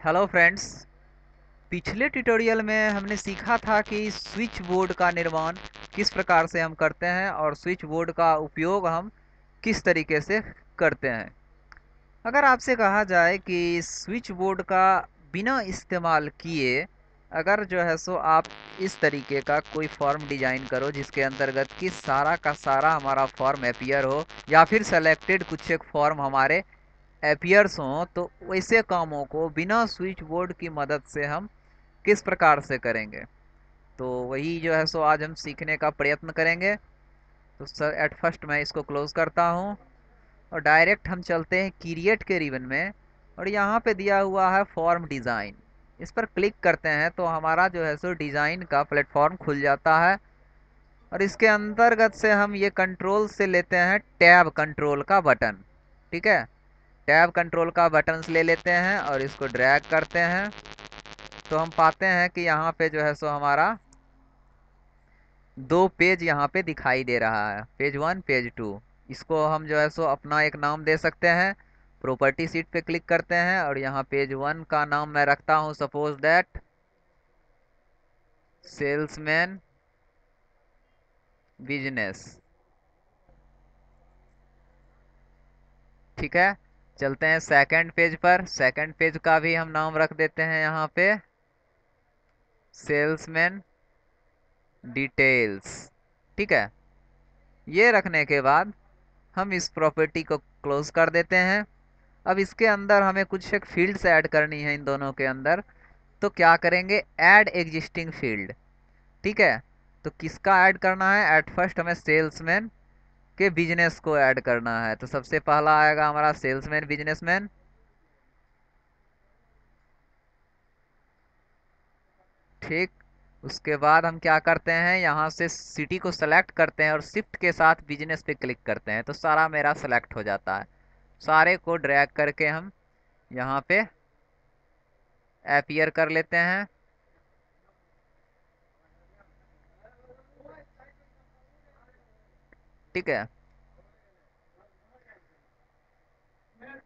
Hello friends. पिछले tutorial में हमने सीखा था कि स्विच बोर्ड का निर्माण किस प्रकार से हम करते हैं और स्विच बोर्ड का उपयोग हम किस तरीके से करते हैं। अगर आपसे कहा जाए कि स्विच बोर्ड का बिना इस्तेमाल किए अगर जो है सो आप इस तरीके का कोई फॉर्म डिजाइन करो जिसके अंतर्गत कि सारा का सारा हमारा फॉर्म एपियर हो या फिर सेलेक्टेड कुछ एक फॉर्म हमारे एपियर्स हों, तो वैसे कामों को बिना स्विच बोर्ड की मदद से हम किस प्रकार से करेंगे। तो वही जो है सो आज हम सीखने का प्रयत्न करेंगे। तो सर एट फर्स्ट मैं इसको क्लोज करता हूँ और डायरेक्ट हम चलते हैं क्रिएट के रिबन में और यहाँ पे दिया हुआ है फॉर्म डिज़ाइन। इस पर क्लिक करते हैं तो हमारा जो है सो डिज़ाइन का प्लेटफॉर्म खुल जाता है और इसके अंतर्गत से हम ये कंट्रोल से लेते हैं टैब कंट्रोल का बटन। ठीक है, टैब कंट्रोल का बटन ले लेते हैं और इसको ड्रैग करते हैं तो हम पाते हैं कि यहाँ पे जो है सो हमारा दो पेज यहाँ पे दिखाई दे रहा है, पेज वन पेज टू। इसको हम जो है सो अपना एक नाम दे सकते हैं। प्रॉपर्टी सीट पे क्लिक करते हैं और यहाँ पेज वन का नाम मैं रखता हूँ सपोज दैट सेल्समैन बिजनेस। ठीक है, चलते हैं सेकंड पेज पर। सेकंड पेज का भी हम नाम रख देते हैं यहाँ पे सेल्समैन डिटेल्स। ठीक है, ये रखने के बाद हम इस प्रॉपर्टी को क्लोज कर देते हैं। अब इसके अंदर हमें कुछ एक फील्ड्स ऐड करनी है इन दोनों के अंदर। तो क्या करेंगे, ऐड एग्जिस्टिंग फील्ड। ठीक है, तो किसका ऐड करना है, एट फर्स्ट हमें सेल्समैन के बिजनेस को ऐड करना है। तो सबसे पहला आएगा हमारा सेल्समैन बिजनेसमैन। ठीक, उसके बाद हम क्या करते हैं, यहाँ से सिटी को सेलेक्ट करते हैं और शिफ्ट के साथ बिजनेस पे क्लिक करते हैं तो सारा मेरा सेलेक्ट हो जाता है। सारे को ड्रैग करके हम यहाँ पे अपीयर कर लेते हैं। ठीक है,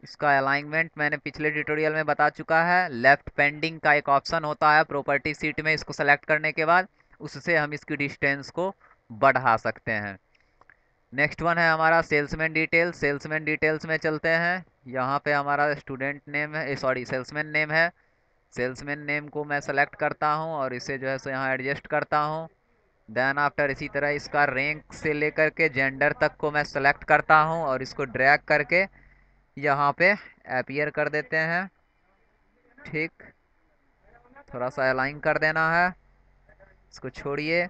इसका अलाइनमेंट मैंने पिछले ट्यूटोरियल में बता चुका है। लेफ्ट पेंडिंग का एक ऑप्शन होता है प्रॉपर्टी सीट में, इसको सेलेक्ट करने के बाद उससे हम इसकी डिस्टेंस को बढ़ा सकते हैं। नेक्स्ट वन है हमारा सेल्समैन डिटेल्स। सेल्समैन डिटेल्स में चलते हैं, यहाँ पे हमारा स्टूडेंट नेम है, सॉरी सेल्समैन नेम है। सेल्समैन नेम को मैं सेलेक्ट करता हूँ और इसे जो है सो यहाँ एडजस्ट करता हूँ। देन आफ्टर इसी तरह इसका रैंक से लेकर के जेंडर तक को मैं सेलेक्ट करता हूँ और इसको ड्रैग करके यहाँ पे अपीयर कर देते हैं। ठीक, थोड़ा सा अलाइन कर देना है, इसको छोड़िए।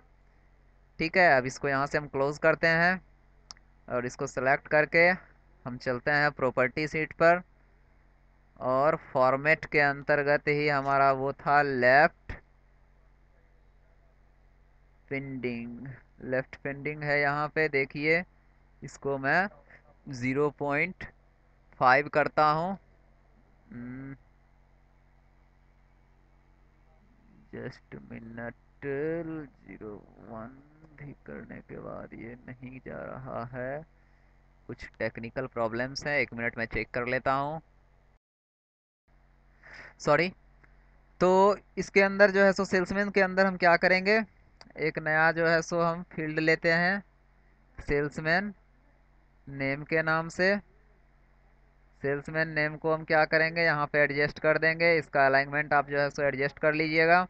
ठीक है, अब इसको यहाँ से हम क्लोज करते हैं और इसको सेलेक्ट करके हम चलते हैं प्रॉपर्टी सीट पर और फॉर्मेट के अंतर्गत ही हमारा वो था लेफ्ट पेंडिंग। लेफ्ट पेंडिंग है यहाँ पे, देखिए इसको मैं 0.5 करता हूँ। जस्ट मिनट, 0.1 भी करने के बाद ये नहीं जा रहा है, कुछ टेक्निकल प्रॉब्लम्स है। एक मिनट में चेक कर लेता हूँ, सॉरी। तो इसके अंदर जो है सो सेल्समैन के अंदर हम क्या करेंगे, एक नया जो है सो हम फील्ड लेते हैं सेल्समैन नेम के नाम से। सेल्समैन नेम को हम क्या करेंगे, यहाँ पे एडजस्ट कर देंगे। इसका अलाइनमेंट आप जो है सो एडजस्ट कर लीजिएगा।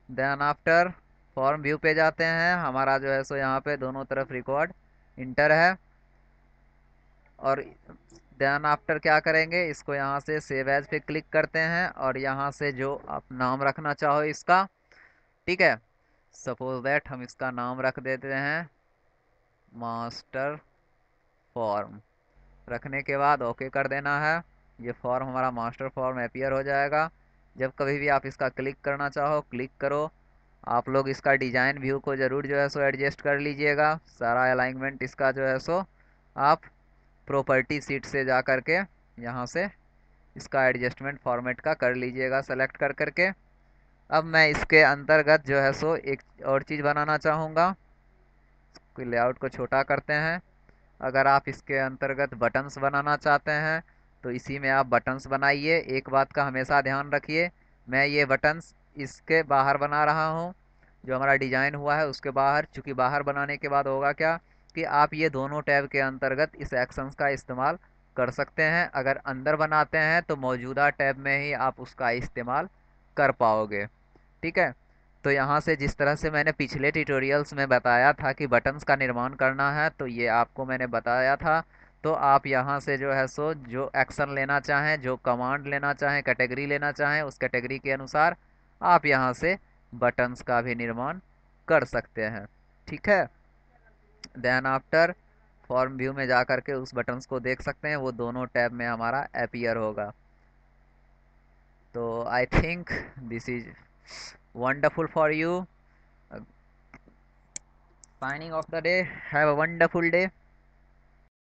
देन आफ्टर फॉर्म व्यू पे जाते हैं, हमारा जो है सो यहाँ पे दोनों तरफ रिकॉर्ड इंटर है और देन आफ्टर क्या करेंगे, इसको यहाँ से सेव एज पे क्लिक करते हैं और यहाँ से जो आप नाम रखना चाहो इसका, ठीक है, सपोज दैट हम इसका नाम रख देते हैं मास्टर फॉर्म। रखने के बाद ओके कर देना है। ये फॉर्म हमारा मास्टर फॉर्म अपीयर हो जाएगा। जब कभी भी आप इसका क्लिक करना चाहो क्लिक करो। आप लोग इसका डिजाइन व्यू को ज़रूर जो है सो एडजस्ट कर लीजिएगा। सारा अलाइनमेंट इसका जो है सो आप प्रॉपर्टी सीट से जा करके यहाँ से इसका एडजस्टमेंट फॉर्मेट का कर लीजिएगा सेलेक्ट कर करके। अब मैं इसके अंतर्गत जो है सो एक और चीज़ बनाना चाहूँगा, लेआउट को छोटा करते हैं। अगर आप इसके अंतर्गत बटन्स बनाना चाहते हैं तो इसी में आप बटन्स बनाइए। एक बात का हमेशा ध्यान रखिए, मैं ये बटन्स इसके बाहर बना रहा हूँ, जो हमारा डिजाइन हुआ है उसके बाहर। चूंकि बाहर बनाने के बाद होगा क्या कि आप ये दोनों टैब के अंतर्गत इस एक्शंस का इस्तेमाल कर सकते हैं। अगर अंदर बनाते हैं तो मौजूदा टैब में ही आप उसका इस्तेमाल कर पाओगे। ठीक है। तो यहाँ से जिस तरह से मैंने पिछले ट्यूटोरियल्स में बताया था कि बटन्स का निर्माण करना है, तो ये आपको मैंने बताया था। तो आप यहाँ से जो है सो जो एक्शन लेना चाहें, जो कमांड लेना चाहें, कैटेगरी लेना चाहें, उस कैटेगरी के अनुसार आप यहाँ से बटन्स का भी निर्माण कर सकते हैं। ठीक है। देन आफ्टर फॉर्म व्यू में जा करके उस बटन्स को देख सकते हैं, वो दोनों टैब में हमारा अपीयर होगा। तो I think this is wonderful for you. Signing off the day. Have a wonderful day.